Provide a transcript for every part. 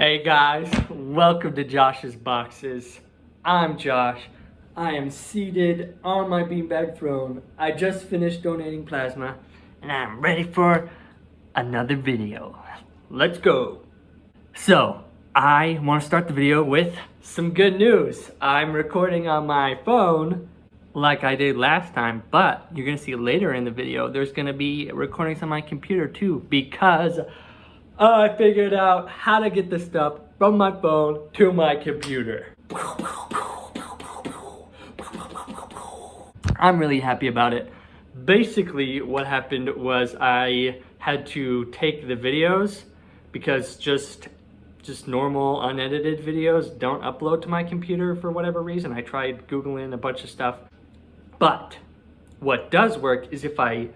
Hey guys, welcome to Josh's Boxes. I'm Josh. I am seated on my beanbag throne. I just finished donating plasma and I'm ready for another video. Let's go. So, I want to start the video with some good news. I'm recording on my phone like I did last time, but you're going to see later in the video there's going to be recordings on my computer too because I figured out how to get the stuff from my phone to my computer. I'm really happy about it. Basically, what happened was I had to take the videos because just normal unedited videos don't upload to my computer for whatever reason. I tried Googling a bunch of stuff. But what does work is if I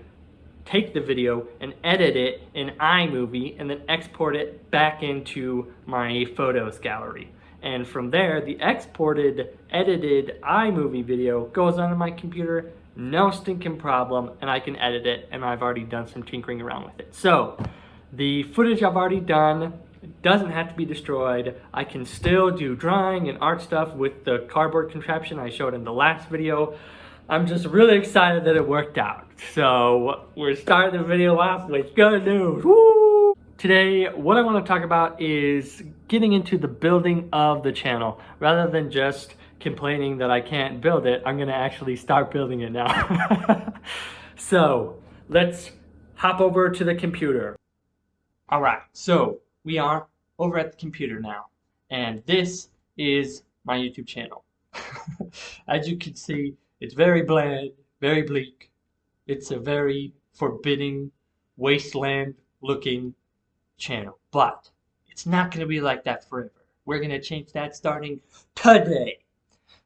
take the video and edit it in iMovie and then export it back into my photos gallery. And from there, the exported, edited iMovie video goes onto my computer, no stinking problem, and I can edit it, and I've already done some tinkering around with it. So, the footage I've already done doesn't have to be destroyed. I can still do drawing and art stuff with the cardboard contraption I showed in the last video. I'm just really excited that it worked out. So we're starting the video off with good news. Woo! Today, what I want to talk about is getting into the building of the channel. Rather than just complaining that I can't build it, I'm going to actually start building it now. So let's hop over to the computer. All right, so we are over at the computer now. And this is my YouTube channel. As you can see, it's very bland, very bleak. It's a very forbidding, wasteland-looking channel. But it's not going to be like that forever. We're going to change that starting today.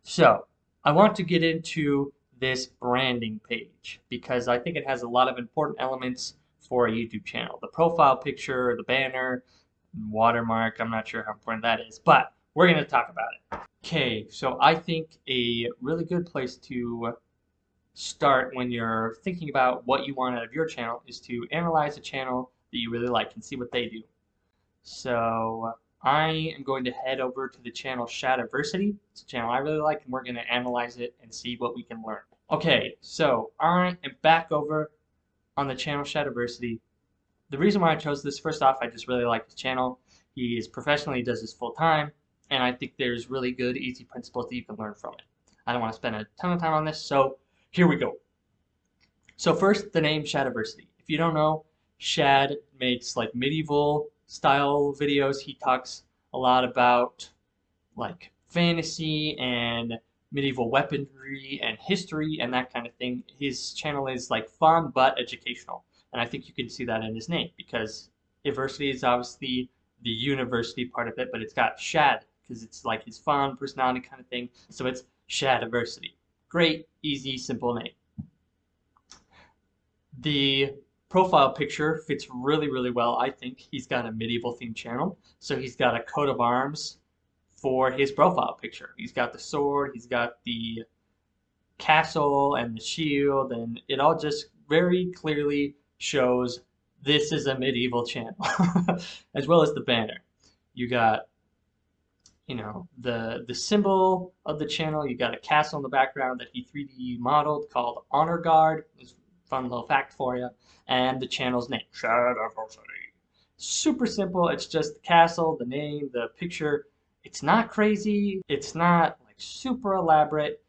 So, I want to get into this branding page because I think it has a lot of important elements for a YouTube channel. The profile picture, the banner, watermark, I'm not sure how important that is, but we're going to talk about it. Okay, so I think a really good place to start when you're thinking about what you want out of your channel is to analyze a channel that you really like and see what they do. So I am going to head over to the channel Shadiversity. It's a channel I really like and we're going to analyze it and see what we can learn. Okay, so I am back over on the channel Shadiversity. The reason why I chose this, first off, I just really like his channel. He is professional, he does this full time. And I think there's really good, easy principles that you can learn from it. I don't want to spend a ton of time on this, so here we go. So first, the name Shadiversity. If you don't know, Shad makes like medieval style videos. He talks a lot about like fantasy and medieval weaponry and history and that kind of thing. His channel is like fun but educational. And I think you can see that in his name because Iversity is obviously the university part of it, but it's got Shad because it's like his fun personality kind of thing. So it's Shadiversity. Great, easy, simple name. The profile picture fits really, really well, I think. He's got a medieval themed channel. So he's got a coat of arms for his profile picture. He's got the sword, he's got the castle and the shield, and it all just very clearly shows this is a medieval channel, as well as the banner. You got, you know, the symbol of the channel. You got a castle in the background that he 3D modeled called Honor Guard. It's a fun little fact for you. And the channel's name, Shadiversity. Super simple. It's just the castle, the name, the picture. It's not crazy. It's not like super elaborate,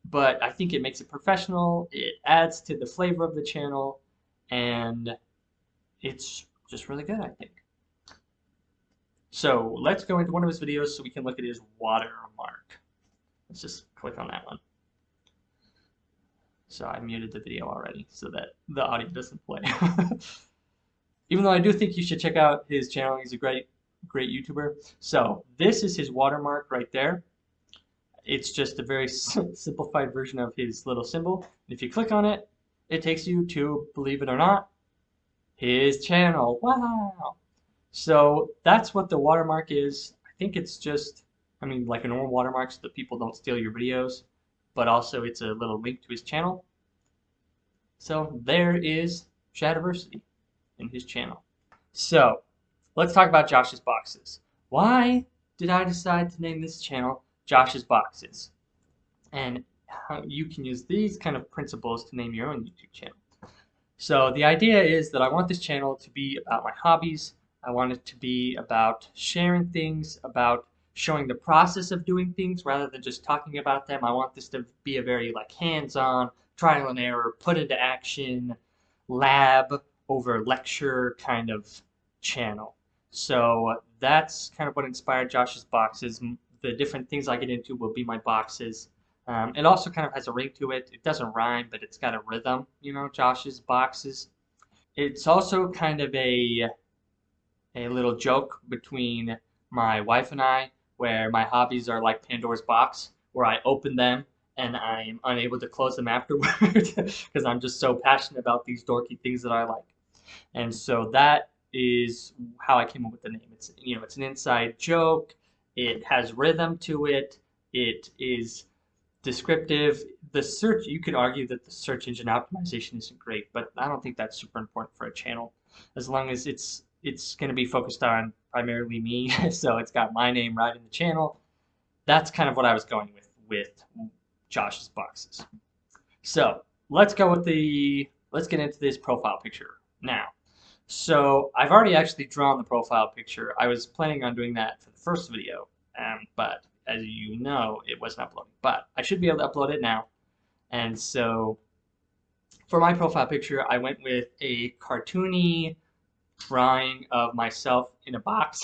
but I think it makes it professional. It adds to the flavor of the channel, and it's just really good, I think. So let's go into one of his videos so we can look at his watermark. Let's just click on that one. So I muted the video already so that the audio doesn't play. Even though I do think you should check out his channel. He's a great YouTuber. So this is his watermark right there. It's just a very simplified version of his little symbol. If you click on it, it takes you to, believe it or not, his channel. Wow! So that's what the watermark is. I think it's just, I mean, like a normal watermark so that people don't steal your videos, but also it's a little link to his channel. So there is Shadiversity in his channel. So let's talk about Josh's boxes. why did I decide to name this channel Josh's Boxes? And how you can use these kind of principles to name your own YouTube channel. So the idea is that I want this channel to be about my hobbies. I want it to be about sharing things, about showing the process of doing things rather than just talking about them. I want this to be a very like hands-on, trial and error, put into action, lab over lecture kind of channel. So that's kind of what inspired Josh's Boxes. The different things I get into will be my boxes. It also kind of has a ring to it. It doesn't rhyme, but it's got a rhythm, Josh's Boxes. It's also kind of a little joke between my wife and I, where my hobbies are like Pandora's box, where I open them and I'm unable to close them afterward because I'm just so passionate about these dorky things that I like. And so that is how I came up with the name. It's an inside joke. It has rhythm to it. It is descriptive. The search, you could argue that the search engine optimization isn't great, but I don't think that's super important for a channel as long as it's going to be focused on primarily me. So it's got my name right in the channel. That's kind of what I was going with Josh's Boxes. So let's get into this profile picture now. So I've already actually drawn the profile picture. I was planning on doing that for the first video, but as you know, it wasn't uploading. But I should be able to upload it now. And so for my profile picture, I went with a cartoony drawing of myself in a box.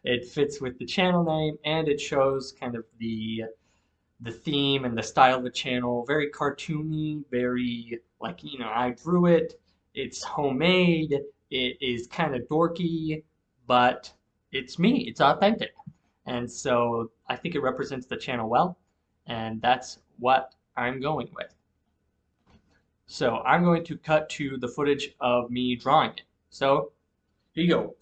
It fits with the channel name and it shows kind of the theme and the style of the channel. Very cartoony, very like, I drew it. It's homemade. It is kind of dorky, but it's me. It's authentic. And so I think it represents the channel well, and that's what I'm going with. So I'm going to cut to the footage of me drawing it. So here you go.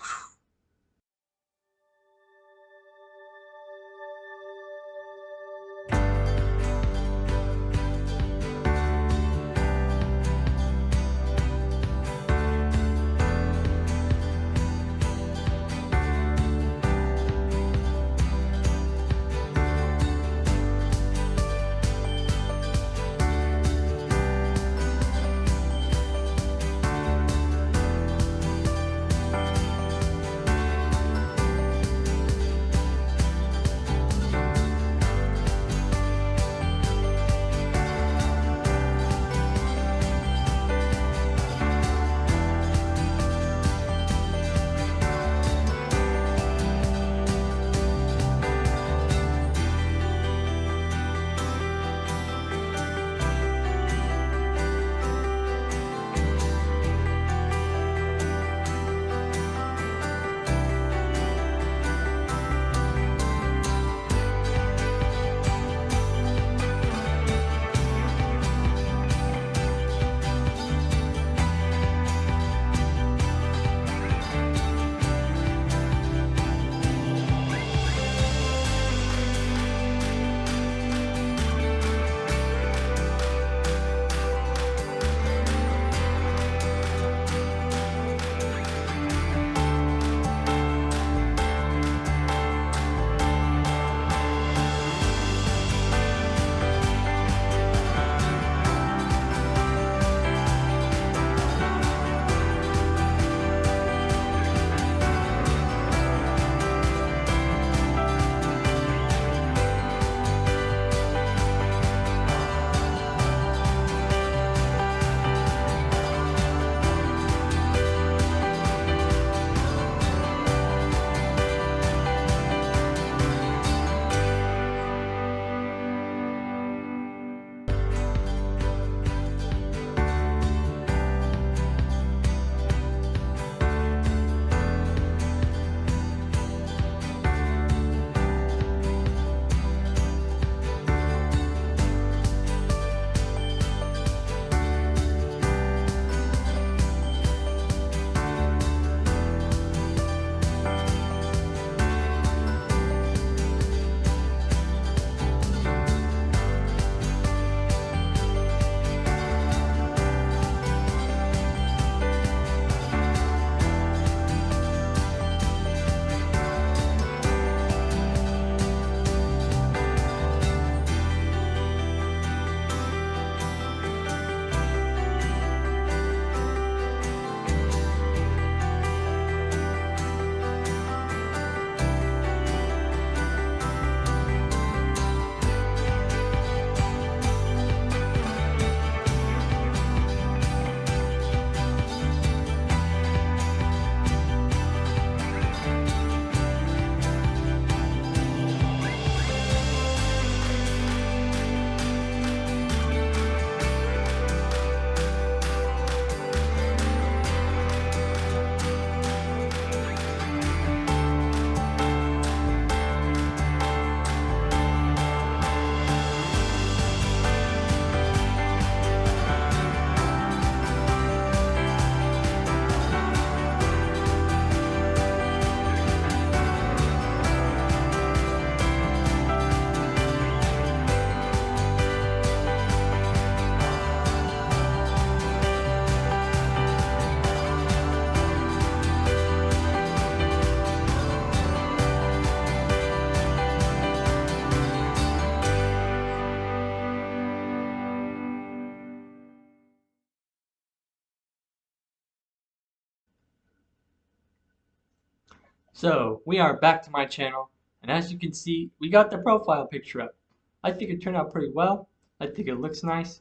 So we are back to my channel, and as you can see, we got the profile picture up. I think it turned out pretty well. I think it looks nice,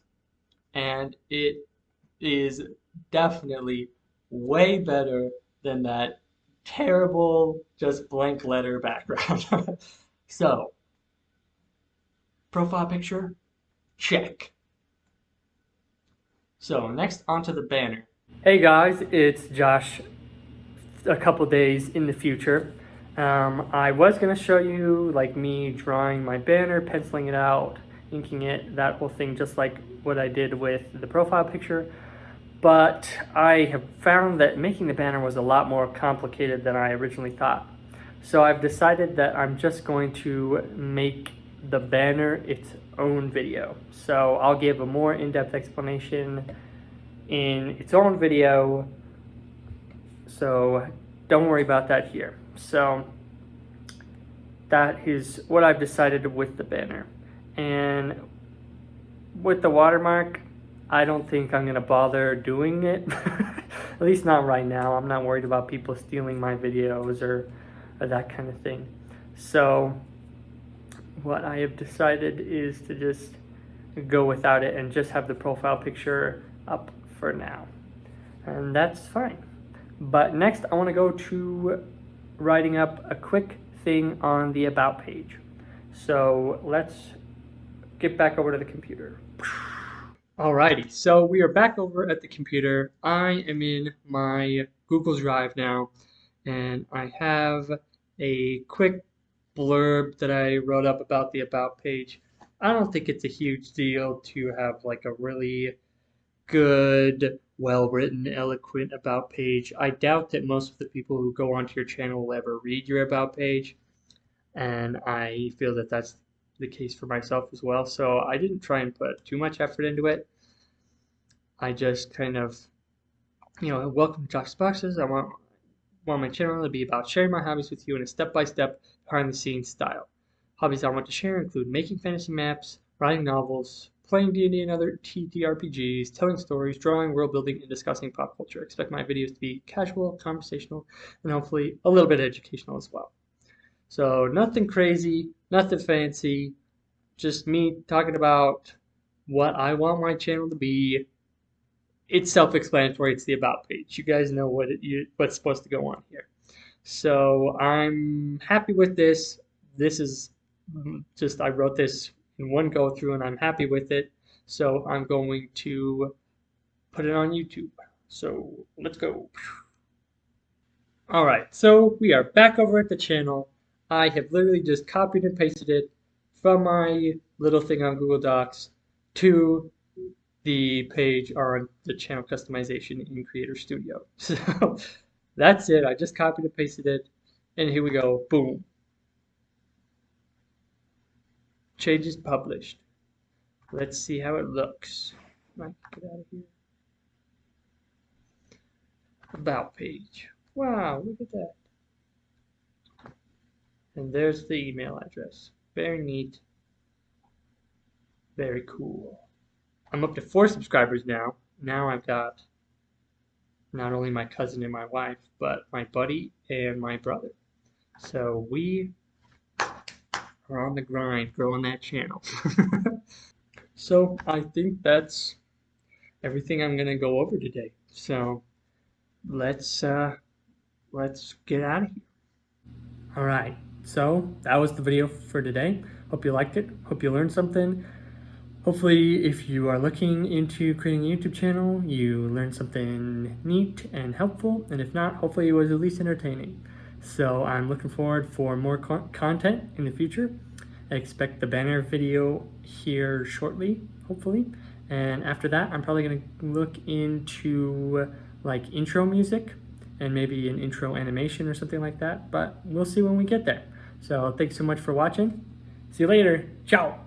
and it is definitely way better than that terrible just blank letter background. So, profile picture, check. So next onto the banner. Hey guys, it's Josh a couple days in the future. I was going to show you like me drawing my banner, penciling it out, inking it, that whole thing, just like what I did with the profile picture. But I have found that making the banner was a lot more complicated than I originally thought. So I've decided that I'm just going to make the banner its own video. So I'll give a more in-depth explanation in its own video, so don't worry about that here. So that is what I've decided with the banner. And with the watermark, I don't think I'm gonna bother doing it. At least not right now. I'm not worried about people stealing my videos or that kind of thing. So what I have decided is to just go without it and just have the profile picture up for now. And that's fine. But next I want to go to writing up a quick thing on the about page. So let's get back over to the computer. Alrighty, so we are back over at the computer. I am in my Google Drive now, and I have a quick blurb that I wrote up about the about page. I don't think it's a huge deal to have like a really good, well-written, eloquent about page. I doubt that most of the people who go onto your channel will ever read your about page, and I feel that that's the case for myself as well. So I didn't try and put too much effort into it. I just kind of, welcome to Josh's Boxes. I want my channel to be about sharing my hobbies with you in a step-by-step, behind-the-scenes style. Hobbies I want to share include making fantasy maps, writing novels, playing D&D and other TTRPGs, telling stories, drawing, world building, and discussing pop culture. Expect my videos to be casual, conversational, and hopefully a little bit educational as well. So nothing crazy, nothing fancy, just me talking about what I want my channel to be. It's self-explanatory. It's the about page. You guys know what's supposed to go on here. So I'm happy with this. This is just, I wrote this in one go through and I'm happy with it. So I'm going to put it on YouTube. So let's go. All right, so we are back over at the channel. I have literally just copied and pasted it from my little thing on Google Docs to the page on the channel customization in Creator Studio. So that's it. I just copied and pasted it, and here we go. Boom. Changes published. Let's see how it looks. Get out of here. About page. Wow, look at that. And there's the email address. Very neat. Very cool. I'm up to 4 subscribers now. Now I've got not only my cousin and my wife, but my buddy and my brother. So we are on the grind growing that channel. So I think that's everything I'm gonna go over today. So let's get out of here. All right, so that was the video for today. Hope you liked it. Hope you learned something. Hopefully, if you are looking into creating a YouTube channel, you learned something neat and helpful. And if not, hopefully it was at least entertaining. So I'm looking forward for more content in the future. I expect the banner video here shortly, hopefully. And after that, I'm probably gonna look into like intro music and maybe an intro animation or something like that. But we'll see when we get there. So thanks so much for watching. See you later. Ciao.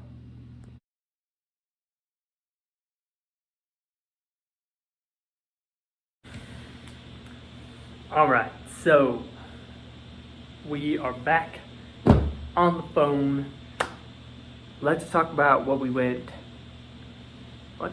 All right, so we are back on the phone. Let's talk about what we went. What?